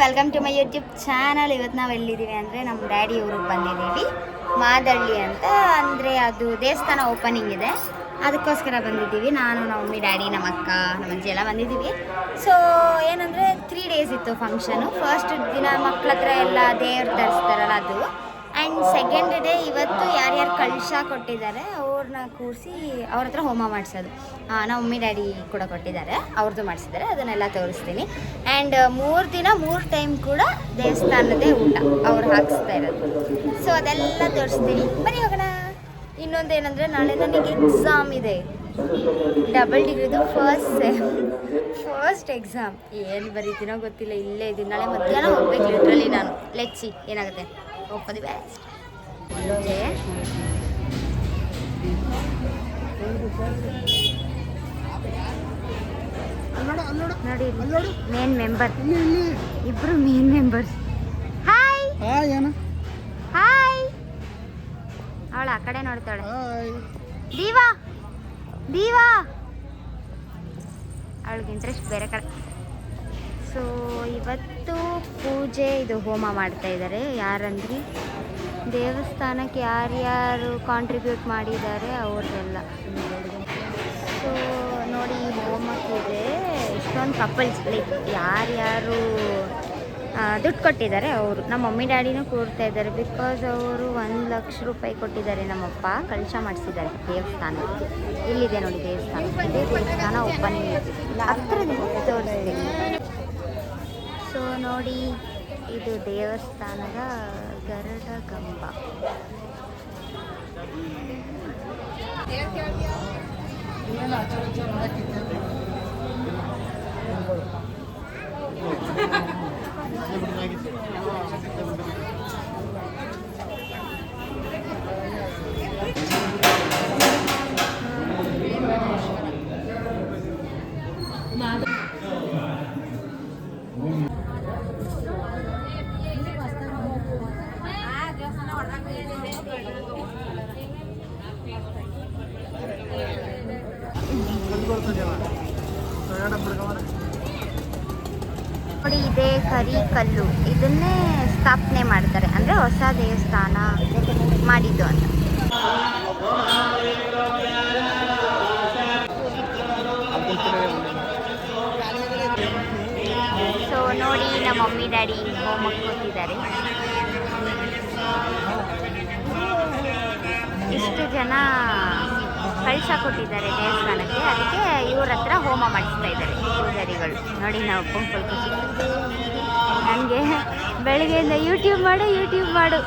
Welcome to my YouTube channel. ಇವತ್ತು ನಾವು ಎಲ್ಲಿದ್ದೀವಿ ಅಂದರೆ ನಮ್ಮ ಡ್ಯಾಡಿ ಊರಿಗೆ ಬಂದಿದ್ದೀವಿ. ಮಾದಳ್ಳಿ ಅಂತ, ಅಂದರೆ ಅದು ದೇವಸ್ಥಾನ ಓಪನಿಂಗ್ ಇದೆ, ಅದಕ್ಕೋಸ್ಕರ ಬಂದಿದ್ದೀವಿ. ನಾನು, ನಮ್ಮ ಮಮ್ಮಿ, ಡ್ಯಾಡಿ, ನಮ್ಮ ಅಕ್ಕ, ನಮ್ಮ ಅಜ್ಜಿ ಎಲ್ಲ ಬಂದಿದ್ದೀವಿ. ಸೊ ಏನಂದರೆ 3 days ಇತ್ತು ಫಂಕ್ಷನು. ಫಸ್ಟ್ ದಿನ ಮಕ್ಳ ಹತ್ರ ಎಲ್ಲ ದೇವ್ರು ತರಿಸ್ತಾರಲ್ಲ ಅದು, ಆ್ಯಂಡ್ ಸೆಕೆಂಡ್ ಡೇ ಇವತ್ತು ಯಾರ್ಯಾರು ಕಳಶ ಕೊಟ್ಟಿದ್ದಾರೆ ಅವ್ರನ್ನ ಕೂರಿಸಿ ಅವ್ರ ಹತ್ರ ಹೋಮ ಮಾಡಿಸೋದು. ನಮ್ಮ ಮಮ್ಮಿ ಡ್ಯಾಡಿ ಕೂಡ ಕೊಟ್ಟಿದ್ದಾರೆ, ಅವ್ರದ್ದು ಮಾಡಿಸಿದ್ದಾರೆ, ಅದನ್ನೆಲ್ಲ ತೋರಿಸ್ತೀನಿ. ಆ್ಯಂಡ್ 3 ದಿನ 3 ಟೈಮ್ ಕೂಡ ದೇವಸ್ಥಾನದೇ ಊಟ ಅವ್ರು ಹಾಕಿಸ್ತಾ ಇರೋದು. ಸೊ ಅದೆಲ್ಲ ತೋರಿಸ್ತೀನಿ, ಬನ್ನಿ ಹೋಗೋಣ. ಇನ್ನೊಂದು ಏನಂದರೆ ನಾಳೆ ನನಗೆ ಎಕ್ಸಾಮ್ ಇದೆ, ಡಬಲ್ ಡಿಗ್ರಿದು ಫಸ್ಟ್ ಎಕ್ಸಾಮ್. ಏನು ಬರೀತೀನೋ ಗೊತ್ತಿಲ್ಲ, ಇಲ್ಲೇ ಇದ್ದೀನಿ. ನಾಳೆ ಮಧ್ಯಾಹ್ನ ಹೋಗ್ಬೇಕು ಲಿಟ್ರಲಿ ನಾನು. ಲೆಟ್ಸಿ ಏನಾಗುತ್ತೆ, ಹೋಗ್ಬೋದು ಬೆಸ್ಟ್. ನೋಡಿ ಮೇನ್ ಮೆಂಬರ್, ಇಬ್ರು ಮೇನ್ ಮೆಂಬರ್ಸ್. Hi hi. ಅವಳು ಆ ಕಡೆ ನೋಡ್ತಾಳೆ. ದೀವಾ ಅವಳಿಗೆ ಇಂಟ್ರೆಸ್ಟ್ ಬೇರೆ ಕಡೆ. ಸೊ ಇವತ್ತು ಪೂಜೆ, ಇದು ಹೋಮ ಮಾಡ್ತಾ ಇದ್ದಾರೆ. ಯಾರಂದ್ರೆ ದೇವಸ್ಥಾನಕ್ಕೆ ಯಾರ್ಯಾರು ಕಾಂಟ್ರಿಬ್ಯೂಟ್ ಮಾಡಿದ್ದಾರೆ ಅವ್ರದ್ದೆಲ್ಲ. ಸೊ ನೋಡಿ, ಹೋಮಕ್ಕಿದೆ ಇಷ್ಟೊಂದು ಕಪಲ್ಸ್, ಲೈಕ್ ಯಾರ್ಯಾರು ದುಡ್ಡು ಕೊಟ್ಟಿದ್ದಾರೆ ಅವರು. ನಮ್ಮ ಮಮ್ಮಿ ಡ್ಯಾಡಿನೂ ಕೂರ್ತಾ ಇದ್ದಾರೆ, ಬಿಕಾಸ್ ಅವರು 1 ಲಕ್ಷ ರೂಪಾಯಿ ಕೊಟ್ಟಿದ್ದಾರೆ. ನಮ್ಮಪ್ಪ ಕಳಶ ಮಾಡಿಸಿದ್ದಾರೆ ದೇವಸ್ಥಾನಕ್ಕೆ. ಇಲ್ಲಿದೆ ನೋಡಿ ದೇವಸ್ಥಾನ, ಇದೇ ದೇವಸ್ಥಾನ ಓಪನಿಂಗ್ ಹತ್ತಿರದಿಂದ ತೋರಿಸ್ತೀನಿ. ಸೊ ನೋಡಿ, ಇದು ದೇವಸ್ಥಾನದ ಗರುಡ ಕಂಬ. ನೋಡಿ, ಇದೇ ಕರಿ ಕಲ್ಲು, ಇದನ್ನೇ ಸ್ಥಾಪನೆ ಮಾಡ್ತಾರೆ, ಅಂದರೆ ಹೊಸ ದೇವಸ್ಥಾನ ಮಾಡಿದ್ದು ಅಂತ. ಸೊ ನೋಡಿ, ನಮ್ಮ ಮಮ್ಮಿ ಡ್ಯಾಡಿ ಹೋಮಕ್ಕೆ ಕೂತಿದ್ದಾರೆ. ಇಷ್ಟು ಜನ ಕಳಶ ಕೊಟ್ಟಿದ್ದಾರೆ ದೇವಸ್ಥಾನಕ್ಕೆ, ಅದಕ್ಕೆ ಇವ್ರ ಹತ್ರ ಹೋಮ ಮಾಡಿಸ್ತಾ ಇದ್ದಾರೆ ಪೂಜಾರಿಗಳು. ನೋಡಿ, ನಾವು ಖುಷಿ. ನನಗೆ ಬೆಳಗ್ಗೆಯಿಂದ ಯೂಟ್ಯೂಬ್ ಮಾಡು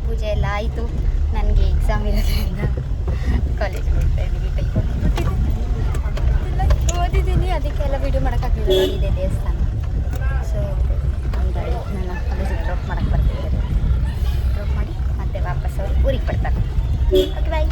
ಪೂಜೆ ಎಲ್ಲ ಆಯಿತು. ನನಗೆ ಎಕ್ಸಾಮ್ ಇರೋದ್ರಿಂದ ಕಾಲೇಜ್ಗೆ ಹೋಗ್ತಾ ಇದ್ದೀವಿ. ಓದಿದ್ದೀನಿ, ಅದಕ್ಕೆಲ್ಲ ವೀಡಿಯೋ ಮಾಡೋಕ್ಕಾಗಲಿಲ್ಲ. ಇದೆ ದೇವಸ್ಥಾನ. ಸೊ ನನ್ನ ಗಾಡಿ ನನ್ನ ಕಾಲೇಜಿಗೆ ಡ್ರಾಪ್ ಮಾಡೋಕ್ಕೆ ಬರ್ತಿದ್ದಾರೆ. ಡ್ರಾಪ್ ಮಾಡಿ ಮತ್ತೆ ವಾಪಸ್ ಅವ್ರು ಊರಿಗೆ ಬರ್ತಾರೆ. ಓಕೆ ಬಾಯ್.